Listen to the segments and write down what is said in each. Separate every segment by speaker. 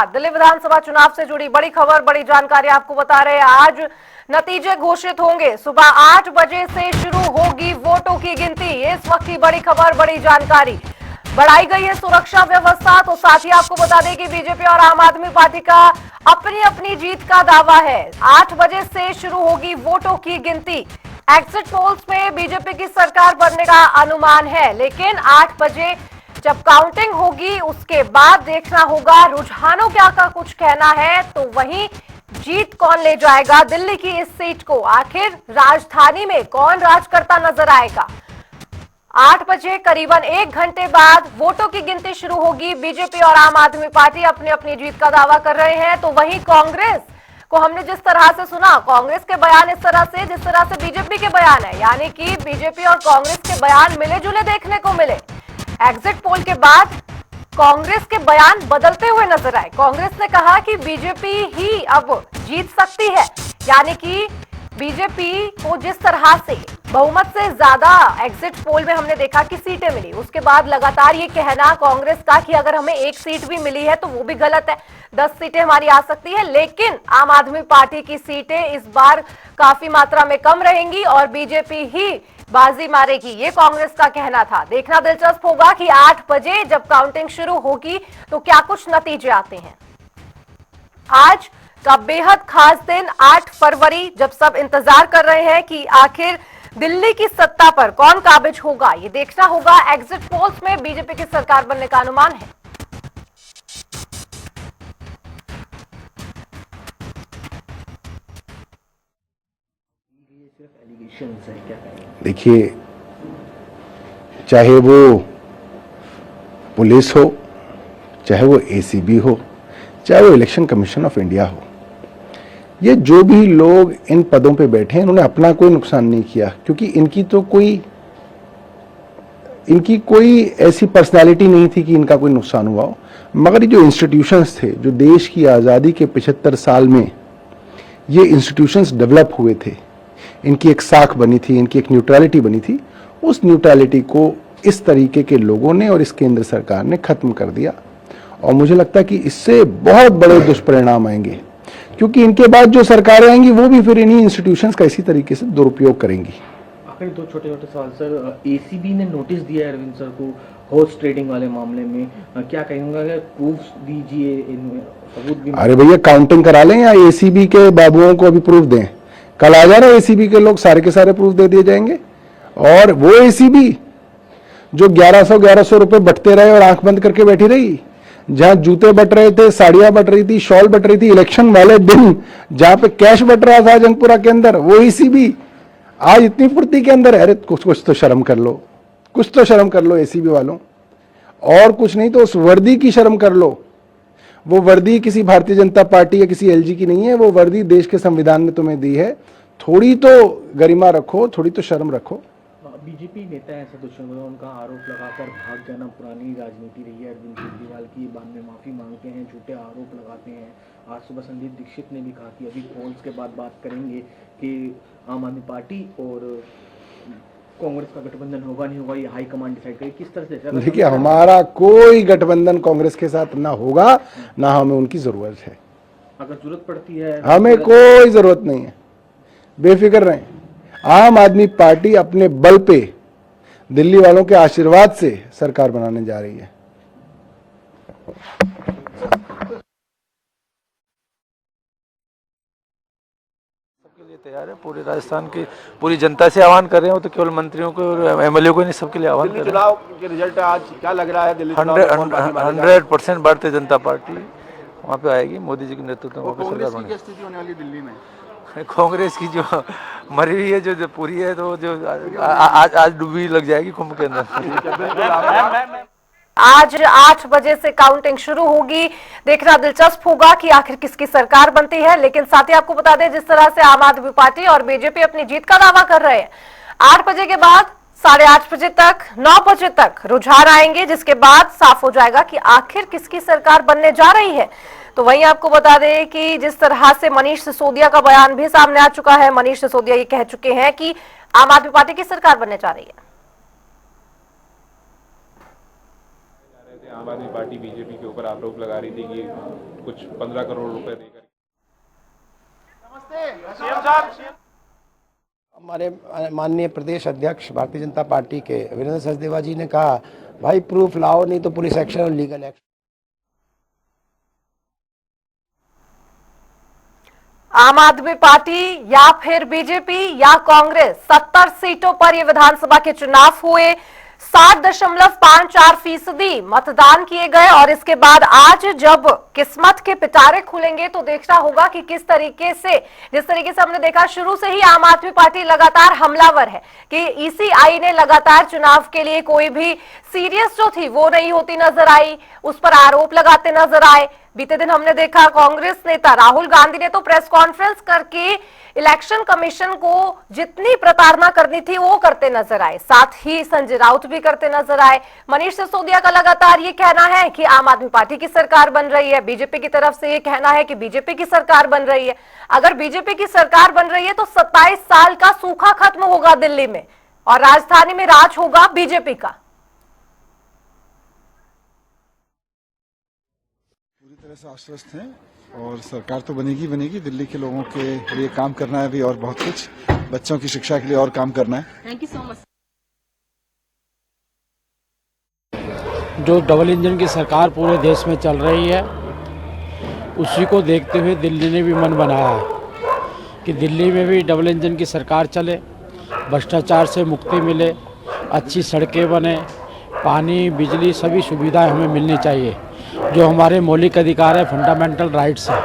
Speaker 1: दिल्ली विधानसभा चुनाव से जुड़ी बड़ी खबर, बड़ी जानकारी आपको बता रहे हैं। आज नतीजे घोषित होंगे। सुबह 8 बजे से शुरू होगी वोटों की गिनती। इस वक्त की बड़ी खबर, बड़ी जानकारी। बढ़ाई गई है सुरक्षा व्यवस्था। तो साथ ही आपको बता दें कि बीजेपी और आम आदमी पार्टी का अपनी अपनी जीत का दावा है। 8 बजे से शुरू होगी वोटों की गिनती। एग्जिट पोल्स में बीजेपी की सरकार बनने का अनुमान है, लेकिन 8 बजे जब काउंटिंग होगी उसके बाद देखना होगा रुझानों क्या का कुछ कहना है। तो वहीं जीत कौन ले जाएगा दिल्ली की इस सीट को, आखिर राजधानी में कौन राज करता नजर आएगा। 8 बजे करीबन 1 घंटे बाद वोटों की गिनती शुरू होगी। बीजेपी और आम आदमी पार्टी अपनी अपनी जीत का दावा कर रहे हैं। तो वहीं कांग्रेस को हमने जिस तरह से सुना, कांग्रेस के बयान इस तरह से जिस तरह से बीजेपी के बयान है, यानी कि बीजेपी और कांग्रेस के बयान मिले जुले देखने को मिले। एग्जिट पोल के बाद कांग्रेस के बयान बदलते हुए नजर आए। कांग्रेस ने कहा कि बीजेपी ही अब जीत सकती है, यानी कि बीजेपी को जिस तरह से बहुमत से ज्यादा एग्जिट पोल में हमने देखा कि सीटें मिली, उसके बाद लगातार ये कहना कांग्रेस का कि अगर हमें एक सीट भी मिली है तो वो भी गलत है, 10 सीटें हमारी आ सकती है। लेकिन आम आदमी पार्टी की सीटें इस बार काफी मात्रा में कम रहेंगी और बीजेपी ही बाजी मारेगी, ये कांग्रेस का कहना था। देखना दिलचस्प होगा कि 8 बजे जब काउंटिंग शुरू होगी तो क्या कुछ नतीजे आते हैं। आज का बेहद खास दिन 8 फरवरी, जब सब इंतजार कर रहे हैं कि आखिर दिल्ली की सत्ता पर कौन काबिज होगा, ये देखना होगा। एग्जिट पोल्स में बीजेपी की सरकार बनने का अनुमान है।
Speaker 2: देखिए, चाहे वो पुलिस हो, चाहे वो एसीबी हो, चाहे वो इलेक्शन कमीशन ऑफ इंडिया हो, ये जो भी लोग इन पदों पे बैठे हैं इन्होंने अपना कोई नुकसान नहीं किया, क्योंकि इनकी कोई ऐसी पर्सनालिटी नहीं थी कि इनका कोई नुकसान हुआ हो। मगर जो इंस्टीट्यूशंस थे, जो देश की आज़ादी के 75 साल में ये इंस्टीट्यूशंस डेवलप हुए थे, इनकी एक साख बनी थी, इनकी एक न्यूट्रलिटी बनी थी, उस न्यूट्रलिटी को इस तरीके के लोगों ने और इस केंद्र सरकार ने खत्म कर दिया। और मुझे लगता है कि इससे बहुत बड़े दुष्परिणाम आएंगे, क्योंकि इनके बाद जो सरकारें आएंगी वो भी फिर इन्हीं इंस्टीट्यूशंस का इसी तरीके से दुरुपयोग करेंगी।
Speaker 3: आखिर 2 छोटे-छोटे सवाल सर, एसीबी ने नोटिस दिया है अरविंद सर को हॉर्स ट्रेडिंग वाले मामले में, क्या कहेंगे, अगर प्रूफ्स दीजिए, सबूत भी।
Speaker 2: अरे भैया, काउंटिंग करा लें या एसीबी के बाबुओं को अभी प्रूफ दें? कल आ जाना, एसीबी के लोग सारे के सारे प्रूफ दे दिए जाएंगे। और वो एसीबी जो 1100 रुपए बटते रहे और आंख बंद करके बैठी रही, जहां जूते बट रहे थे, साड़ियां बट रही थी, शॉल बट रही थी, इलेक्शन वाले दिन जहां पे कैश बट रहा था जंगपुरा के अंदर, वो एसीबी आज इतनी फुर्ती के अंदर है। अरे कुछ तो शर्म कर लो, कुछ तो शर्म कर लो एसीबी वालों, और कुछ नहीं तो उस वर्दी की शर्म कर लो। वो वर्दी किसी भारतीय जनता पार्टी या किसी एलजी की नहीं है, वो वर्दी देश के संविधान ने तुम्हें दी है। थोड़ी तो गरिमा रखो, थोड़ी तो शर्म रखो।
Speaker 3: बीजेपी नेता है सदोष चंद्र, उनका आरोप लगाकर भाग जाना पुरानी राजनीति रही है। अरविंद केजरीवाल की बाद में माफी मांगते हैं, झूठे आरोप लगाते हैं। आज सुबह संदीप दीक्षित ने भी कहा कि अभी पोल्स के बाद बात करेंगे कि आम आदमी पार्टी और कांग्रेस का गठबंधन होगा नहीं होगा, ये हाईकमांड डिसाइड करेगी। किस तरह से?
Speaker 2: देखिए, हमारा कोई गठबंधन कांग्रेस के साथ ना होगा, ना हमें उनकी जरूरत है।
Speaker 3: अगर जरूरत पड़ती है,
Speaker 2: हमें कोई जरूरत नहीं है, बेफिक्र रहें। आम आदमी पार्टी अपने बल पे, दिल्ली वालों के आशीर्वाद से सरकार बनाने जा रही है।
Speaker 4: सबके लिए तैयार है, पूरे राजस्थान की पूरी जनता से आह्वान कर रहे हो, तो केवल मंत्रियों को और एमएलए को नहीं, सबके लिए आह्वान कर रहे हैं।
Speaker 5: चुनाव के रिजल्ट आज क्या लग रहा है? दिल्ली
Speaker 4: 100% भारतीय जनता पार्टी वहाँ पे आएगी, मोदी जी के नेतृत्व में।
Speaker 5: कांग्रेस की क्या स्थिति होने वाली दिल्ली में?
Speaker 4: कांग्रेस की जो मरी हुई है, जो पूरी है, तो जो आज डूबी लग जाएगी कुंभ के अंदर।
Speaker 1: आज 8 बजे से काउंटिंग शुरू होगी। देखना दिलचस्प होगा कि आखिर किसकी सरकार बनती है। लेकिन साथ ही आपको बता दें, जिस तरह से आम आदमी पार्टी और बीजेपी अपनी जीत का दावा कर रहे हैं, 8 बजे के बाद 8:30 बजे तक, 9 बजे तक रुझान आएंगे, जिसके बाद साफ हो जाएगा कि आखिर किसकी सरकार बनने जा रही है। तो वहीं आपको बता दें कि जिस तरह से मनीष सिसोदिया का बयान भी सामने आ चुका है। मनीष सिसोदिया ये कह चुके हैं कि आम आदमी पार्टी की सरकार बनने जा रही है।
Speaker 5: आम
Speaker 6: आम आदमी पार्टी बीजेपी के ऊपर आरोप लगा रही थी कि कुछ 15 करोड़ रुपए देकर।
Speaker 7: हमारे माननीय प्रदेश अध्यक्ष भारतीय जनता पार्टी के वीरेंद्र सचदेवा जी ने कहा, भाई प्रूफ लाओ, नहीं तो पुलिस एक्शन और लीगल एक्शन।
Speaker 1: आम आदमी पार्टी या फिर बीजेपी या कांग्रेस, 70 सीटों पर ये विधानसभा के चुनाव हुए। 60.54% मतदान किए गए और इसके बाद आज जब किस्मत के पिटारे खुलेंगे तो देखना होगा कि किस तरीके से, जिस तरीके से हमने देखा शुरू से ही आम आदमी पार्टी लगातार हमलावर है कि ईसीआई ने लगातार चुनाव के लिए कोई भी सीरियस जो थी वो नहीं होती नजर आई, उस पर आरोप लगाते नजर आए। बीते दिन हमने देखा कांग्रेस नेता राहुल गांधी ने तो प्रेस कॉन्फ्रेंस करके इलेक्शन कमीशन को जितनी प्रताड़ना करनी थी वो करते नजर आए, साथ ही संजय राउत भी करते नजर आए। मनीष सिसोदिया का लगातार ये कहना है कि आम आदमी पार्टी की सरकार बन रही है, बीजेपी की तरफ से ये कहना है कि बीजेपी की सरकार बन रही है। अगर बीजेपी की सरकार बन रही है तो 27 साल का सूखा खत्म होगा दिल्ली में और राजधानी में राज होगा बीजेपी का।
Speaker 8: पूरी तरह से आश्वस्त हैं और सरकार तो बनेगी बनेगी। दिल्ली के लोगों के लिए काम करना है अभी और बहुत कुछ, बच्चों की शिक्षा के लिए और काम करना है।
Speaker 9: Thank you so much.
Speaker 10: जो डबल इंजन की सरकार पूरे देश में चल रही है, उसी को देखते हुए दिल्ली ने भी मन बनाया है कि दिल्ली में भी डबल इंजन की सरकार चले, भ्रष्टाचार से मुक्ति मिले, अच्छी सड़कें बने, पानी बिजली सभी सुविधाएं हमें मिलनी चाहिए। जो हमारे मौलिक अधिकार है, फंडामेंटल राइट्स है,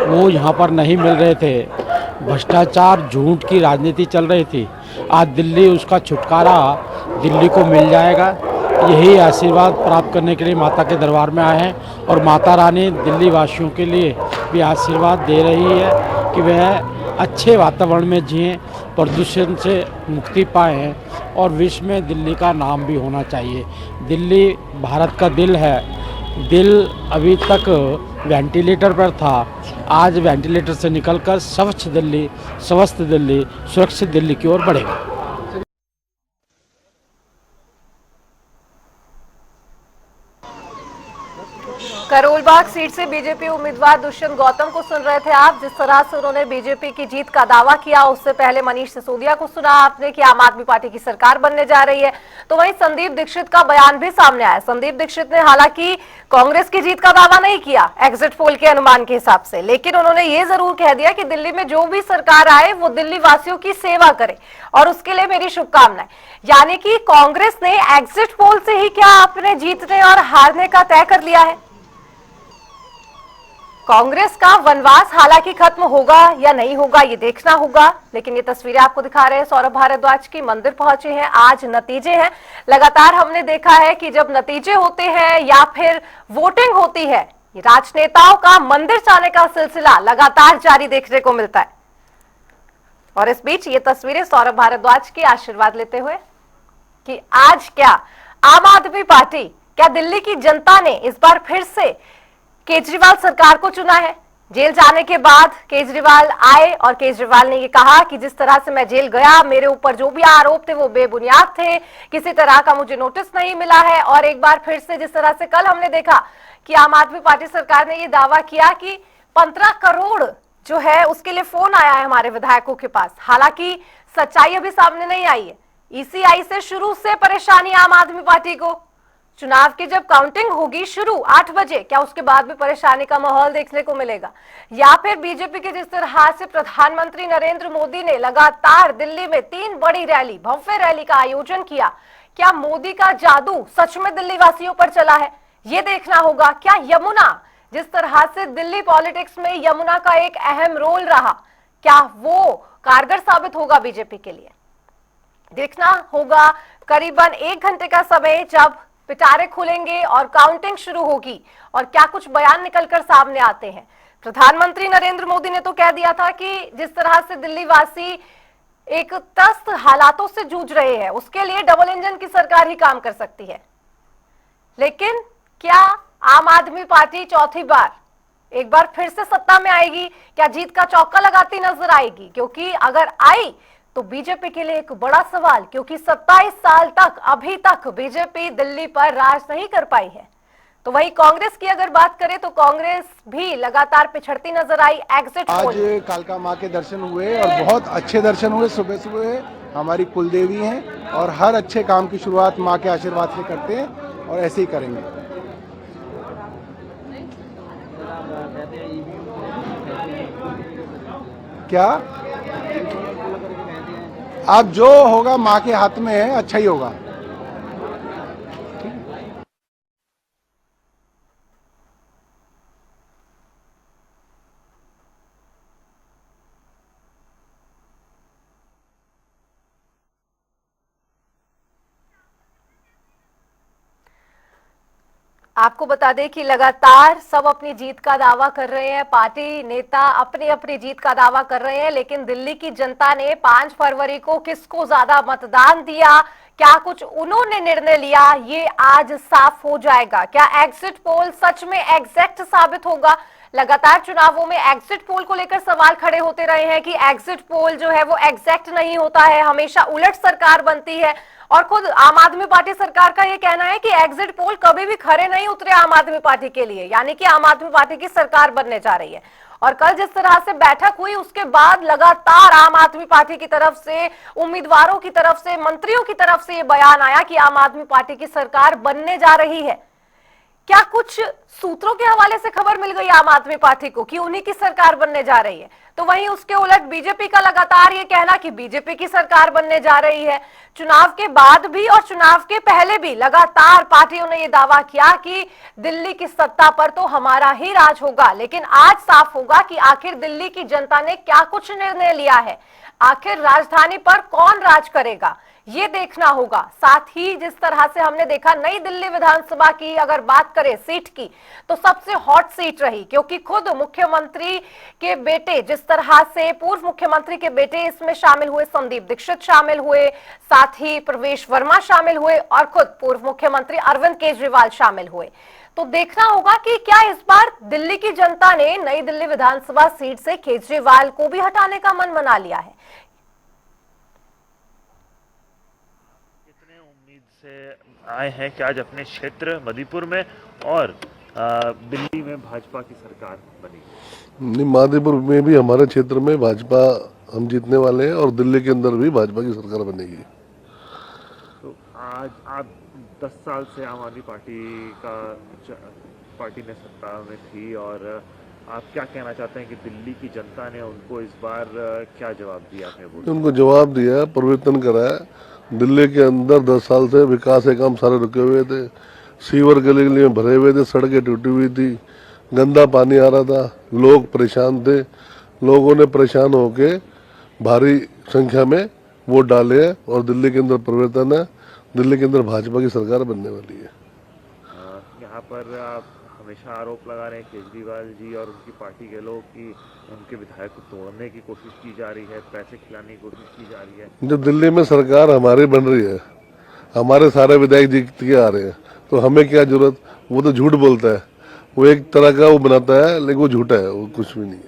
Speaker 10: वो यहाँ पर नहीं मिल रहे थे। भ्रष्टाचार झूठ की राजनीति चल रही थी। आज दिल्ली उसका छुटकारा दिल्ली को मिल जाएगा। यही आशीर्वाद प्राप्त करने के लिए माता के दरबार में आए हैं और माता रानी दिल्ली वासियों के लिए भी आशीर्वाद दे रही है कि वह अच्छे वातावरण में जिएं, प्रदूषण से मुक्ति पाएं और विश्व में दिल्ली का नाम भी होना चाहिए। दिल्ली भारत का दिल है। दिल अभी तक वेंटिलेटर पर था, आज वेंटिलेटर से निकलकर स्वच्छ दिल्ली, स्वस्थ दिल्ली, सुरक्षित दिल्ली की ओर बढ़ेगा।
Speaker 1: करोलबाग सीट से बीजेपी उम्मीदवार दुष्यंत गौतम को सुन रहे थे आप। जिस तरह से उन्होंने बीजेपी की जीत का दावा किया, उससे पहले मनीष सिसोदिया को सुना आपने कि आम आदमी पार्टी की सरकार बनने जा रही है। तो वहीं संदीप दीक्षित का बयान भी सामने आया। संदीप दीक्षित ने हालांकि कांग्रेस की जीत का दावा नहीं किया एग्जिट पोल के अनुमान के हिसाब से, लेकिन उन्होंने ये जरूर कह दिया कि दिल्ली में जो भी सरकार आए वो दिल्ली वासियों की सेवा करे और उसके लिए मेरी शुभकामनाएं। यानी कि कांग्रेस ने एग्जिट पोल से ही क्या अपने जीतने और हारने का तय कर लिया है। कांग्रेस का वनवास हालांकि खत्म होगा या नहीं होगा ये देखना होगा, लेकिन ये तस्वीरें आपको दिखा रहे हैं सौरभ भारद्वाज की। मंदिर पहुंचे हैं, आज नतीजे हैं। लगातार हमने देखा है कि जब नतीजे होते हैं या फिर वोटिंग होती है, राजनेताओं का मंदिर जाने का सिलसिला लगातार जारी देखने को मिलता है। और इस बीच ये तस्वीरें सौरभ भारद्वाज की आशीर्वाद लेते हुए कि आज क्या आम आदमी पार्टी, क्या दिल्ली की जनता ने इस बार फिर से केजरीवाल सरकार को चुना है। जेल जाने के बाद केजरीवाल आए और केजरीवाल ने ये कहा कि जिस तरह से मैं जेल गया, मेरे ऊपर जो भी आरोप थे वो बेबुनियाद थे, किसी तरह का मुझे नोटिस नहीं मिला है। और एक बार फिर से जिस तरह से कल हमने देखा कि आम आदमी पार्टी सरकार ने ये दावा किया कि 15 करोड़ जो है उसके लिए फोन आया है हमारे विधायकों के पास। हालांकि सच्चाई अभी सामने नहीं आई है। ईसीआई से शुरू से परेशानी आम आदमी पार्टी को। चुनाव की जब काउंटिंग होगी शुरू 8 बजे, क्या उसके बाद भी परेशानी का माहौल देखने को मिलेगा? या फिर बीजेपी के जिस तरह से प्रधानमंत्री नरेंद्र मोदी ने लगातार दिल्ली में 3 बड़ी रैली, भव्य रैली का आयोजन किया, क्या मोदी का जादू सच में दिल्ली वासियों पर चला है? ये देखना होगा। क्या यमुना, जिस तरह से दिल्ली पॉलिटिक्स में यमुना का एक अहम रोल रहा, क्या वो कारगर साबित होगा बीजेपी के लिए? देखना होगा। करीबन 1 घंटे का समय जब पिटारे खुलेंगे और काउंटिंग शुरू होगी और क्या कुछ बयान निकलकर सामने आते हैं। प्रधानमंत्री नरेंद्र मोदी ने तो कह दिया था कि जिस तरह से दिल्ली वासी एक त्रस्त हालातों से जूझ रहे हैं, उसके लिए डबल इंजन की सरकार ही काम कर सकती है। लेकिन क्या आम आदमी पार्टी चौथी बार एक बार फिर से सत्ता में आएगी? क्या जीत का चौका लगाती नजर आएगी? क्योंकि अगर आई तो बीजेपी के लिए एक बड़ा सवाल, क्योंकि 27 साल तक अभी तक बीजेपी दिल्ली पर राज नहीं कर पाई है। तो वहीं कांग्रेस की अगर बात करें तो कांग्रेस भी लगातार पिछड़ती नजर आई एग्जिट
Speaker 2: आज
Speaker 1: पोल में।
Speaker 2: कालका माँ के दर्शन हुए और बहुत अच्छे दर्शन हुए। सुबह सुबह हमारी कुलदेवी हैं और हर अच्छे काम की शुरुआत माँ के आशीर्वाद से करते हैं और ऐसे ही करेंगे। क्या अब जो होगा माँ के हाथ में है, अच्छा ही होगा।
Speaker 1: आपको बता दें कि लगातार सब अपनी जीत का दावा कर रहे हैं, पार्टी नेता अपनी अपनी जीत का दावा कर रहे हैं, लेकिन दिल्ली की जनता ने 5 फरवरी को किसको ज्यादा मतदान दिया, क्या कुछ उन्होंने निर्णय लिया, ये आज साफ हो जाएगा। क्या एग्जिट पोल सच में एग्जैक्ट साबित होगा? लगातार चुनावों में एग्जिट पोल को लेकर सवाल खड़े होते रहे हैं कि एग्जिट पोल जो है वो एग्जैक्ट नहीं होता है, हमेशा उलट सरकार बनती है। और खुद आम आदमी पार्टी सरकार का ये कहना है कि एग्जिट पोल कभी भी खरे नहीं उतरे आम आदमी पार्टी के लिए, यानी कि आम आदमी पार्टी की सरकार बनने जा रही है। और कल जिस तरह से बैठक हुई उसके बाद लगातार आम आदमी पार्टी की तरफ से, उम्मीदवारों की तरफ से, मंत्रियों की तरफ से ये बयान आया कि आम आदमी पार्टी की सरकार बनने जा रही है। क्या कुछ सूत्रों के हवाले से खबर मिल गई आम आदमी पार्टी को कि उन्हीं की सरकार बनने जा रही है? तो वहीं उसके उलट बीजेपी का लगातार ये कहना कि बीजेपी की सरकार बनने जा रही है। चुनाव के बाद भी और चुनाव के पहले भी लगातार पार्टियों ने ये दावा किया कि दिल्ली की सत्ता पर तो हमारा ही राज होगा, लेकिन आज साफ होगा कि आखिर दिल्ली की जनता ने क्या कुछ निर्णय लिया है, आखिर राजधानी पर कौन राज करेगा, ये देखना होगा। साथ ही जिस तरह से हमने देखा नई दिल्ली विधानसभा की अगर बात करें सीट की, तो सबसे हॉट सीट रही, क्योंकि खुद मुख्यमंत्री के बेटे, जिस तरह से पूर्व मुख्यमंत्री के बेटे इसमें शामिल हुए, संदीप दीक्षित शामिल हुए, साथ ही प्रवेश वर्मा शामिल हुए और खुद पूर्व मुख्यमंत्री अरविंद केजरीवाल शामिल हुए। तो देखना होगा कि क्या इस बार दिल्ली की जनता ने नई दिल्ली विधानसभा सीट से केजरीवाल को भी हटाने का मन बना लिया है।
Speaker 9: आए हैं कि आज अपने क्षेत्र मधुपुर में और दिल्ली में भाजपा की सरकार बनी।
Speaker 11: मधुपुर में भी हमारे क्षेत्र में भाजपा हम जीतने वाले हैं और दिल्ली के अंदर भी भाजपा की सरकार बनेगी।
Speaker 9: तो आज आप 10 साल से आम आदमी पार्टी ने सत्ता में थी और आप क्या कहना चाहते हैं कि दिल्ली की जनता ने उनको इस बार क्या जवाब दिया है?
Speaker 11: उनको जवाब दिया, परिवर्तन कराया। दिल्ली के अंदर 10 साल से विकास के काम सारे रुके हुए थे, सीवर गली में भरे हुए थे, सड़कें टूटी हुई थी, गंदा पानी आ रहा था, लोग परेशान थे। लोगों ने परेशान होके भारी संख्या में वोट डाले हैं और दिल्ली के अंदर परिवर्तन है। दिल्ली के अंदर भाजपा की सरकार बनने वाली है।
Speaker 9: यहाँ पर आप हमेशा आरोप लगा रहे हैं केजरीवाल जी और उनकी पार्टी के लोग कि उनके विधायक को तोड़ने की कोशिश की जा रही है, पैसे खिलाने की कोशिश की जा रही है।
Speaker 11: जब दिल्ली में सरकार हमारी बन रही है, हमारे सारे विधायक जीत के आ रहे हैं, तो हमें क्या जरूरत? वो तो झूठ बोलता है, वो एक तरह का वो बनाता है, लेकिन वो झूठा है, वो कुछ भी नहीं है।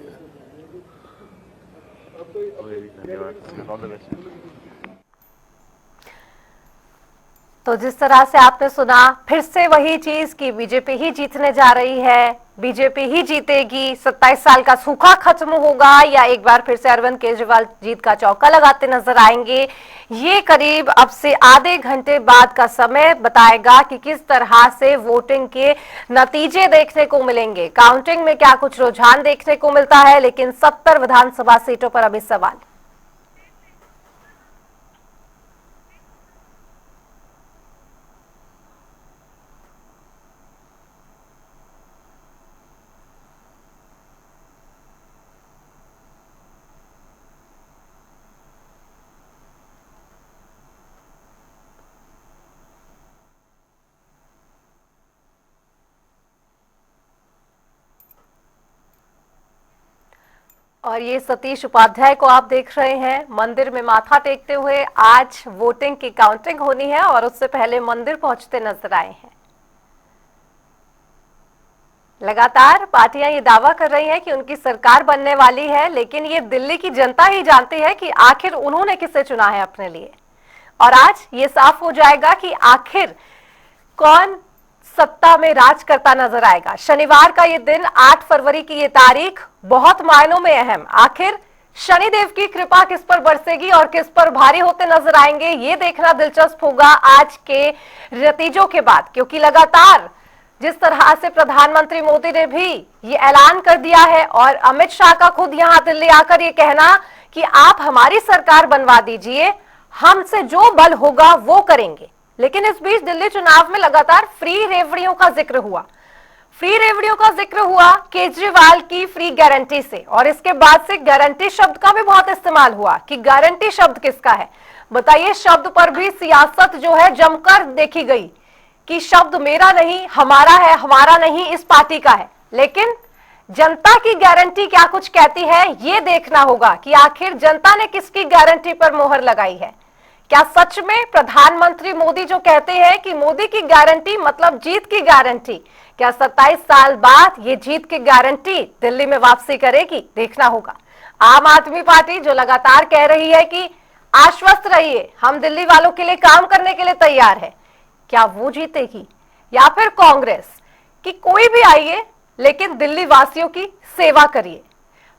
Speaker 1: तो जिस तरह से आपने सुना, फिर से वही चीज कि बीजेपी ही जीतने जा रही है, बीजेपी ही जीतेगी, 27 साल का सूखा खत्म होगा या एक बार फिर से अरविंद केजरीवाल जीत का चौका लगाते नजर आएंगे, ये करीब अब से आधे घंटे बाद का समय बताएगा कि किस तरह से वोटिंग के नतीजे देखने को मिलेंगे। काउंटिंग में क्या कुछ रुझान देखने को मिलता है, लेकिन 70 विधानसभा सीटों पर अभी सवाल। और ये सतीश उपाध्याय को आप देख रहे हैं मंदिर में माथा टेकते हुए। आज वोटिंग की काउंटिंग होनी है और उससे पहले मंदिर पहुंचते नजर आए हैं। लगातार पार्टियां ये दावा कर रही हैं कि उनकी सरकार बनने वाली है, लेकिन ये दिल्ली की जनता ही जानती है कि आखिर उन्होंने किसे चुना है अपने लिए। और आज ये साफ हो जाएगा कि आखिर कौन सत्ता में राज करता नजर आएगा। शनिवार का ये दिन 8 फरवरी की ये तारीख बहुत मायनों में अहम। आखिर शनिदेव की कृपा किस पर बरसेगी और किस पर भारी होते नजर आएंगे, ये देखना दिलचस्प होगा आज के नतीजों के बाद, क्योंकि लगातार जिस तरह से प्रधानमंत्री मोदी ने भी ये ऐलान कर दिया है और अमित शाह का खुद यहां दिल्ली आकर ये कहना कि आप हमारी सरकार बनवा दीजिए, हमसे जो बल होगा वो करेंगे। लेकिन इस बीच दिल्ली चुनाव में लगातार फ्री रेवड़ियों का जिक्र हुआ। फ्री रेवड़ियों का जिक्र हुआ केजरीवाल की फ्री गारंटी से, और इसके बाद से गारंटी शब्द का भी बहुत इस्तेमाल हुआ कि गारंटी शब्द किसका है। बताइए, शब्द पर भी सियासत जो है जमकर देखी गई कि शब्द मेरा नहीं, हमारा है, हमारा नहीं, इस पार्टी का है। लेकिन जनता की गारंटी क्या कुछ कहती है, ये देखना होगा कि आखिर जनता ने किसकी गारंटी पर मोहर लगाई है। क्या सच में प्रधानमंत्री मोदी जो कहते हैं कि मोदी की गारंटी मतलब जीत की गारंटी, क्या 27 साल बाद ये जीत की गारंटी दिल्ली में वापसी करेगी, देखना होगा। आम आदमी पार्टी जो लगातार कह रही है कि आश्वस्त रहिए, हम दिल्ली वालों के लिए काम करने के लिए तैयार है, क्या वो जीतेगी? या फिर कांग्रेस कि कोई भी आइए लेकिन दिल्ली वासियों की सेवा करिए।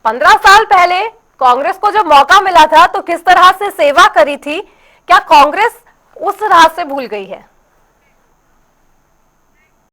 Speaker 1: 15 साल पहले कांग्रेस को जब मौका मिला था तो किस तरह से सेवा करी थी, क्या कांग्रेस उस राह से भूल गई है?